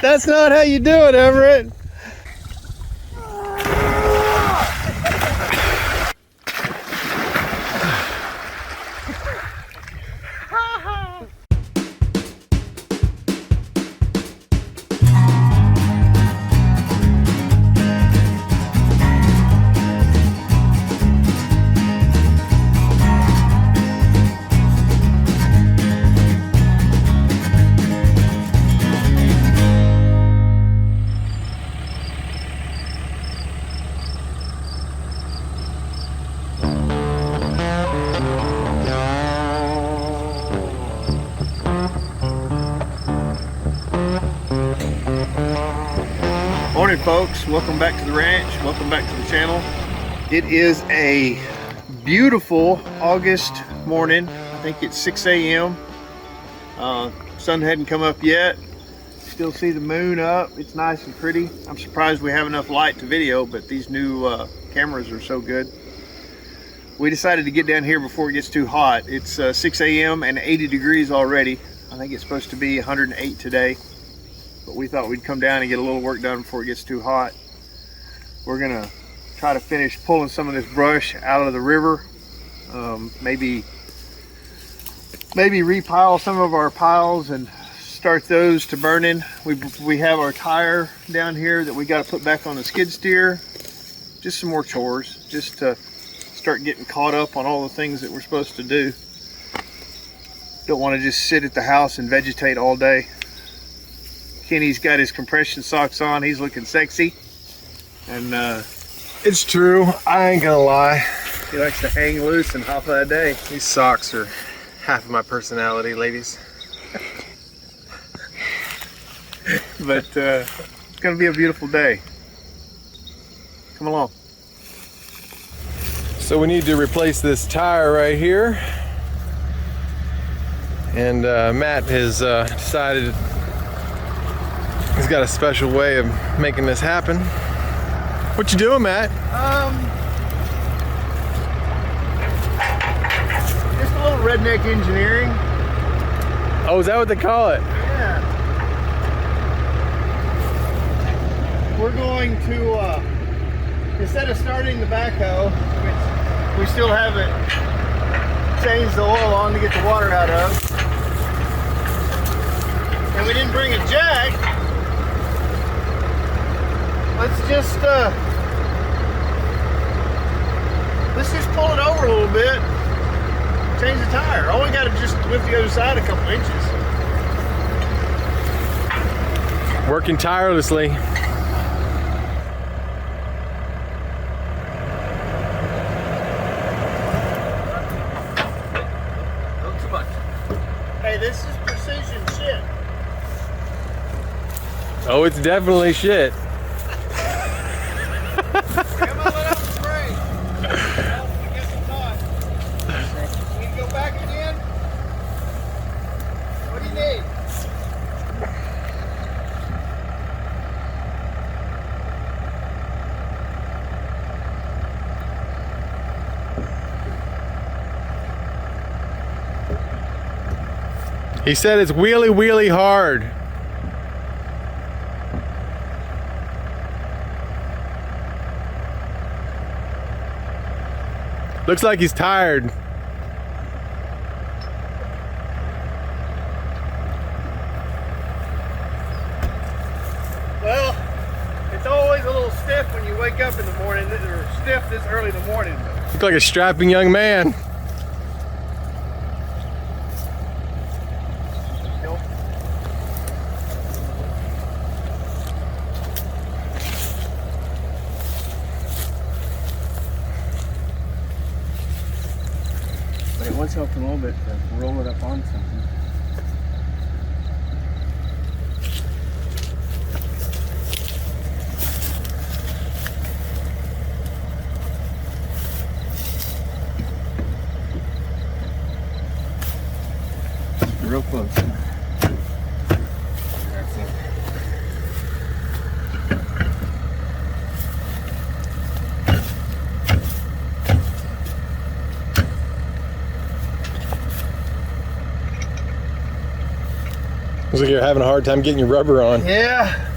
That's not how you do it, Everett. Morning folks, welcome back to the ranch, welcome back to the channel. It is a beautiful August morning. I think it's 6 a.m. Sun hadn't come up yet. Still see the moon up. It's nice and pretty. I'm surprised we have enough light to video, but these new cameras are so good. We decided to get down here before it gets too hot. It's 6 a.m. and 80 degrees already. I think it's supposed to be 108 today. But we thought we'd come down and get a little work done before it gets too hot. We're gonna try to finish pulling some of this brush out of the river. Maybe repile some of our piles and start those to burning. We have our tire down here that we got to put back on the skid steer. Just some more chores, just to start getting caught up on all the things that we're supposed to do. Don't want to just sit at the house and vegetate all day. Kenny's got his compression socks on. He's looking sexy. And it's true, I ain't gonna lie. he likes to hang loose and hop a day. These socks are half of my personality, ladies. But it's gonna be a beautiful day. Come along. So we need to replace this tire right here. And Matt has decided he's got a special way of making this happen. What you doing, Matt? Just a little RedNeck Engineering. Oh, is that what they call it? Yeah. We're going to, instead of starting the backhoe, which we still haven't changed the oil on to get the water out of, and we didn't bring a jack, let's just pull it over a little bit, change the tire. All we got to just lift the other side a couple inches. Working tirelessly. Not too much. Hey, this is precision shit. Oh, it's definitely shit. Come on, let out the spray. Help me get some time. Need to go back again? What do you need? He said it's wheelie hard. Looks like he's tired. Well, it's always a little stiff when you wake up in the morning, or stiff this early in the morning. Look like a strapping young man. But it was helping a little bit to roll it up on something. Real close. That's it. Looks like you're having a hard time getting your rubber on. Yeah.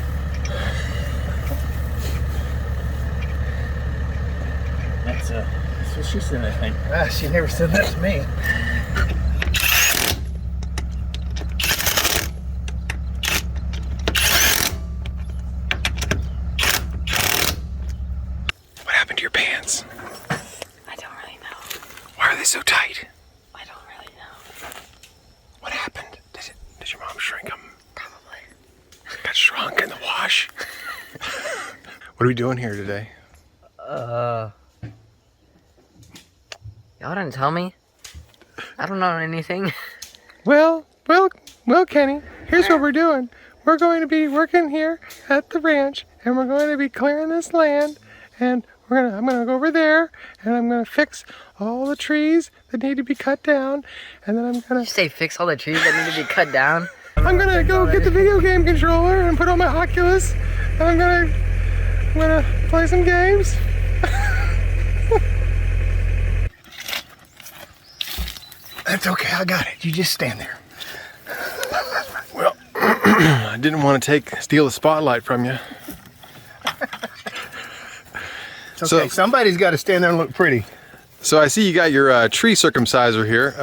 That's what she said, I think. She never said that to me. What happened to your pants? I don't really know. Why are they so tight? I don't really know. What happened? Did your mom shrink them? Probably. Got shrunk in the wash. What are we doing here today? Y'all didn't tell me. I don't know anything. Well, Kenny, here's what we're doing. We're going to be working here at the ranch, and we're going to be clearing this land, and I'm gonna go over there, and I'm gonna fix all the trees that need to be cut down, and then I'm gonna... You say fix all the trees that need to be cut down? I'm gonna go get the video game controller and put on my Oculus, and I'm gonna play some games. That's okay, I got it. You just stand there. Well, I didn't want to steal the spotlight from you. It's okay, somebody's got to stand there and look pretty. So I see you got your tree circumciser here.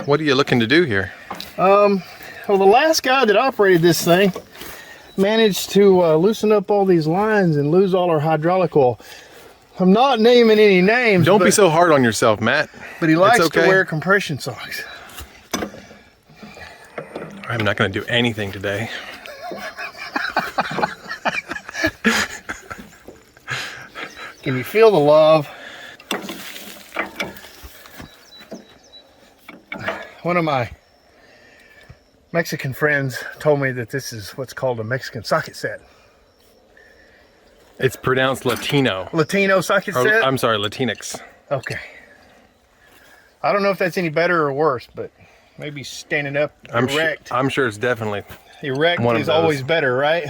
What are you looking to do here? Well, the last guy that operated this thing managed to loosen up all these lines and lose all our hydraulic oil. I'm not naming any names. Don't be so hard on yourself, Matt. But he likes to wear compression socks. I'm not going to do anything today. Can you feel the love? One of my Mexican friends told me that this is what's called a Mexican socket set. It's pronounced Latino. Latino socket set? I'm sorry, Latinx. Okay. I don't know if that's any better or worse, but maybe standing up erect. I'm sure it's definitely erect is always better, right?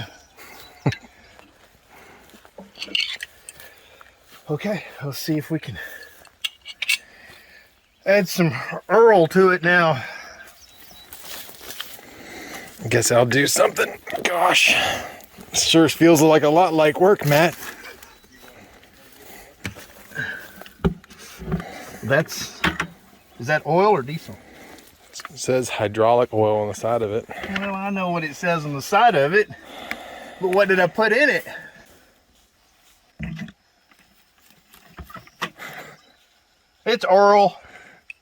Okay, let's see if we can add some Earl to it now. I guess I'll do something. Gosh, this sure feels like a lot like work, Matt. Is that oil or diesel? It says hydraulic oil on the side of it. Well, I know what it says on the side of it, but what did I put in it? It's Earl.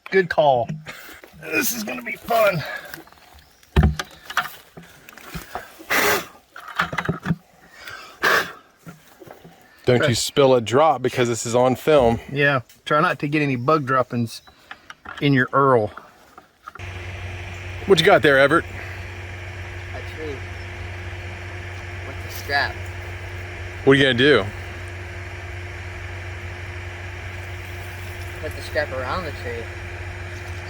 Good call. This is gonna be fun. Don't you spill a drop because this is on film. Yeah, try not to get any bug droppings in your Earl. What you got there, Everett? A tree. With the strap. What are you gonna do? Put the strap around the tree.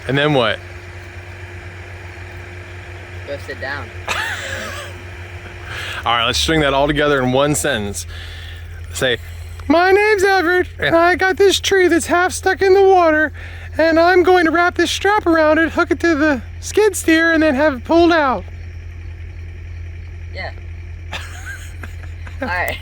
And then what? Go sit down. All right, let's string that all together in one sentence. Say, my name's Everett, and I got this tree that's half stuck in the water, and I'm going to wrap this strap around it, hook it to the skid steer, and then have it pulled out. Yeah. All right.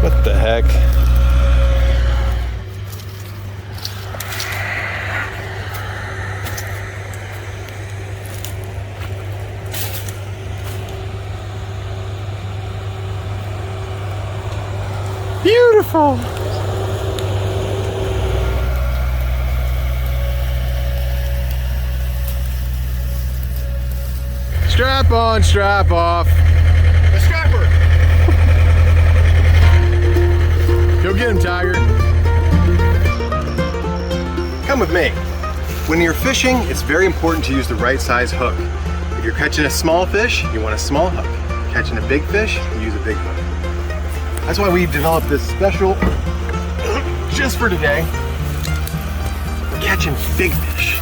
What the heck? Beautiful. Strap on, strap off. The strapper. Go get him, Tiger. Come with me. When you're fishing, it's very important to use the right size hook. If you're catching a small fish, you want a small hook. Catching a big fish, you use a big hook. That's why we've developed this special, just for today, we're catching big fish.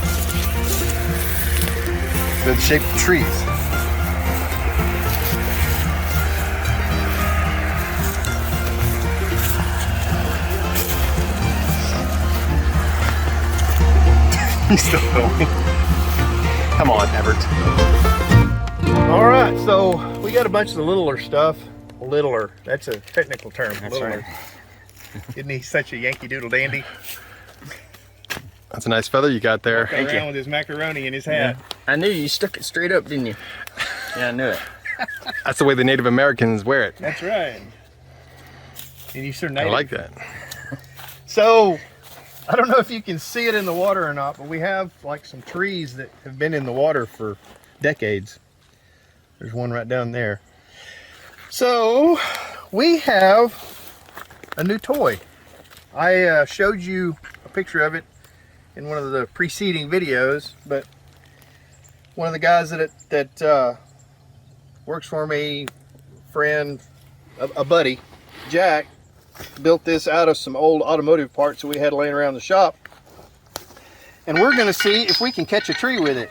They're the shape of trees. He's still filming. Come on, Everett. All right, so we got a bunch of the littler stuff. Littler, that's a technical term. That's littler. right. Isn't he such a Yankee Doodle dandy? That's a nice feather you got there. Walking around with his macaroni in his hat. I knew you stuck it straight up, didn't you? Yeah, I knew it. That's the way the Native Americans wear it. That's right. And you sure I native. like that. So, I don't know if you can see it in the water or not, but we have like some trees that have been in the water for decades. There's one right down there. So, we have a new toy. I showed you a picture of it in one of the preceding videos, but one of the guys that works for me, friend, a buddy, Jack, built this out of some old automotive parts that we had laying around the shop. And we're gonna see if we can catch a tree with it.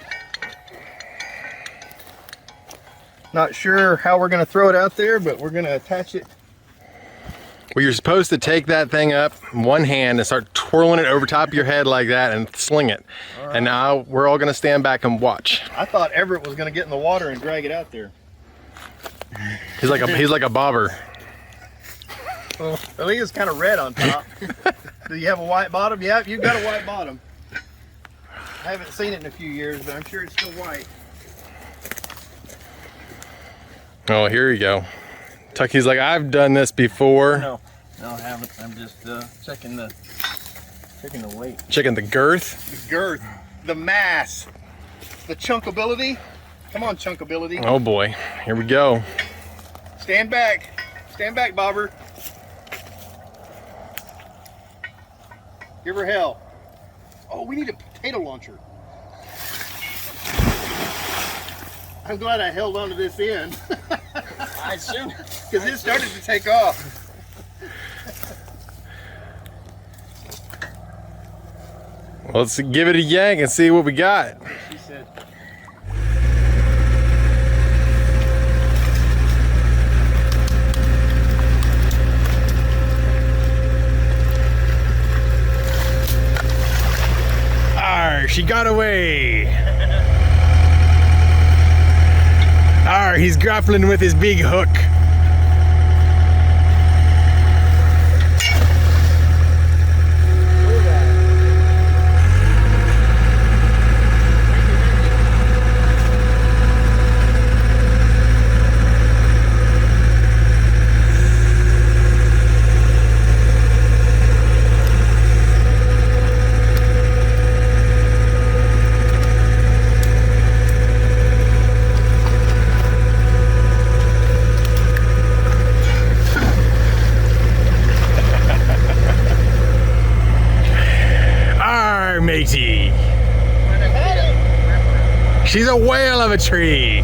Not sure how we're gonna throw it out there, but we're gonna attach it. Well, you're supposed to take that thing up in one hand and start twirling it over top of your head like that and sling it. Right. And now we're all gonna stand back and watch. I thought Everett was gonna get in the water and drag it out there. He's like a bobber. Well, he is kind of red on top. Do you have a white bottom? Yeah, you've got a white bottom. I haven't seen it in a few years, but I'm sure it's still white. Oh, here you go. Tucky's like, I've done this before. No, I haven't. I'm just checking the weight. Checking the girth. The girth, the mass, the chunkability. Come on, chunkability. Oh boy, here we go. Stand back, bobber. Give her hell. Oh, we need a potato launcher. I'm glad I held on to this end. I should. Because it started to take off. Well, let's give it a yank and see what we got. She said. Arr, she got away. Arr, he's grappling with his big hook. Matey. She's a whale of a tree.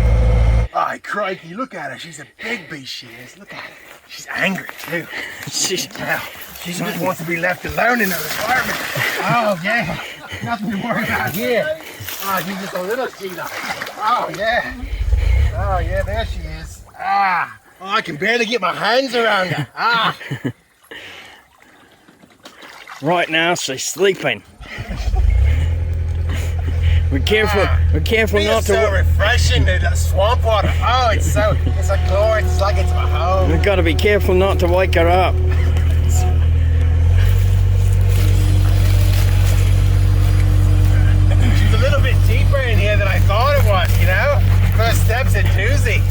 Oh, crikey, look at her. She's a big beast, she is. Look at her. She's angry, too. She just wants to be left alone in her environment. Oh, yeah. Nothing to worry about here. Oh, she's just a little cheetah. Oh, yeah. Oh, yeah, there she is. Ah. Oh, I can barely get my hands around her. Ah. Right now, she's sleeping. Be careful not to. So refreshing, the swamp water. Oh, it's like glorious. It's like it's my home. We've got to be careful not to wake her up. She's a little bit deeper in here than I thought it was, you know? First step's a doozy.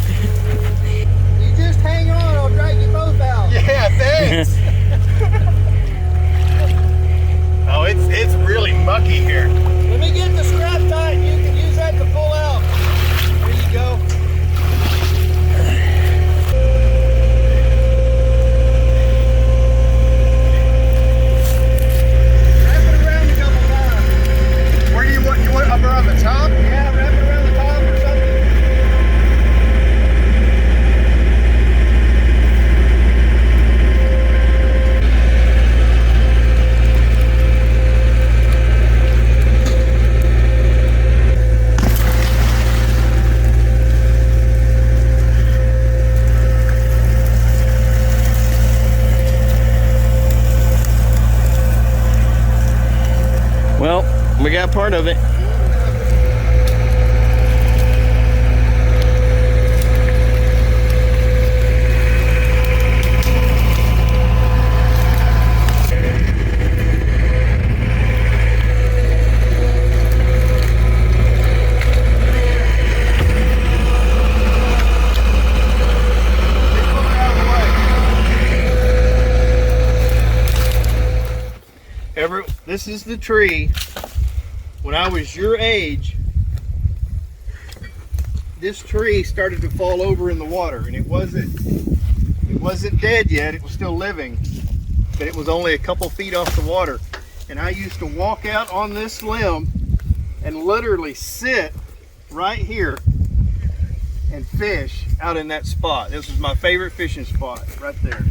You just hang on, I'll drag you both out. Yeah, thanks. Oh, it's really mucky here. Let me get the scrap tight. You can use that to pull out. There you go. We got part of it. Everett, this is the tree. When I was your age, this tree started to fall over in the water, and it wasn't dead yet. It was still living, but it was only a couple feet off the water. And I used to walk out on this limb and literally sit right here and fish out in that spot. This was my favorite fishing spot, right there.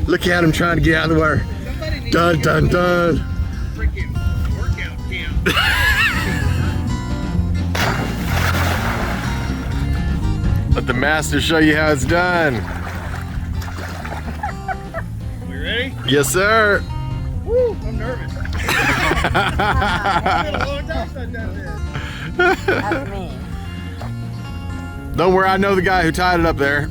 Look at him trying to get out of the water. Dun, dun, dun. Freaking workout camp. Let the master show you how it's done. We ready? Yes, sir. Woo, I'm nervous. It's been a long time since I've done this. That's me. Don't worry, I know the guy who tied it up there.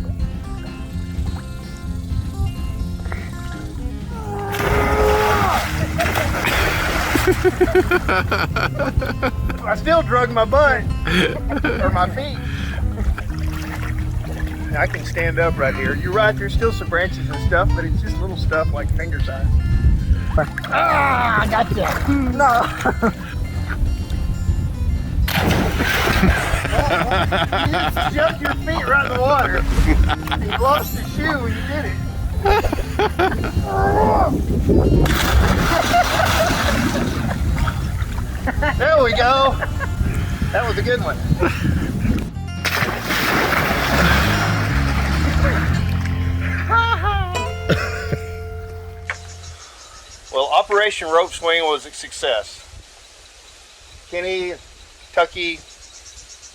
I still drug my butt or my feet. I can stand up right here. You're right, there's still some branches and stuff, but it's just little stuff like finger size. Ah, I got you. No. You jumped your feet right in the water. You lost your shoe when you did it. There we go. That was a good one. Well, Operation Rope Swing was a success. Kenny, Tucky,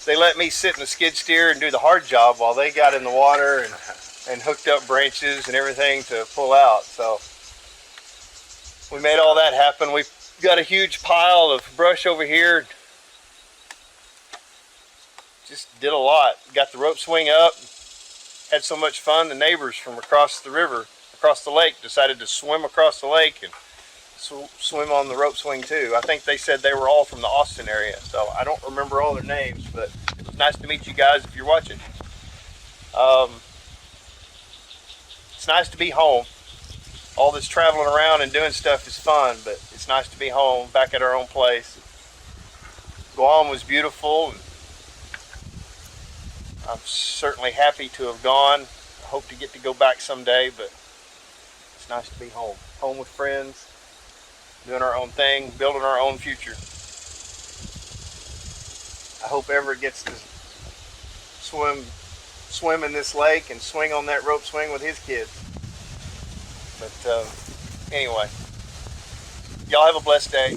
they let me sit in the skid steer and do the hard job while they got in the water and hooked up branches and everything to pull out. So we made all that happen. We've got a huge pile of brush over here. Just did a lot. Got the rope swing up. Had so much fun. The neighbors from across the river, across the lake, decided to swim across the lake and swim on the rope swing too. I think they said they were all from the Austin area, so I don't remember all their names, but it was nice to meet you guys if you're watching. It's nice to be home. All this traveling around and doing stuff is fun, but it's nice to be home, back at our own place. Guam was beautiful. And I'm certainly happy to have gone. I hope to get to go back someday, but it's nice to be home. Home with friends, doing our own thing, building our own future. I hope Everett gets to swim in this lake and swing on that rope swing with his kids. But anyway, y'all have a blessed day.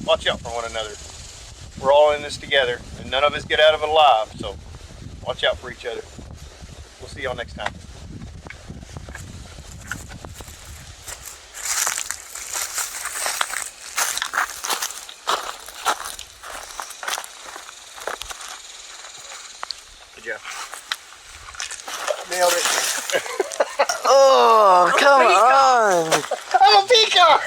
Watch out for one another. We're all in this together, and none of us get out of it alive, so watch out for each other. We'll see y'all next time. Good job. Nailed it. Oh, come on! I'm a peacock!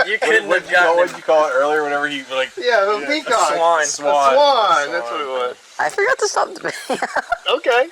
You couldn't have gotten What did you call it earlier? Whenever he like. Yeah, I'm a peacock. Swan. A swan. That's what it was. I forgot to stop the video. Okay.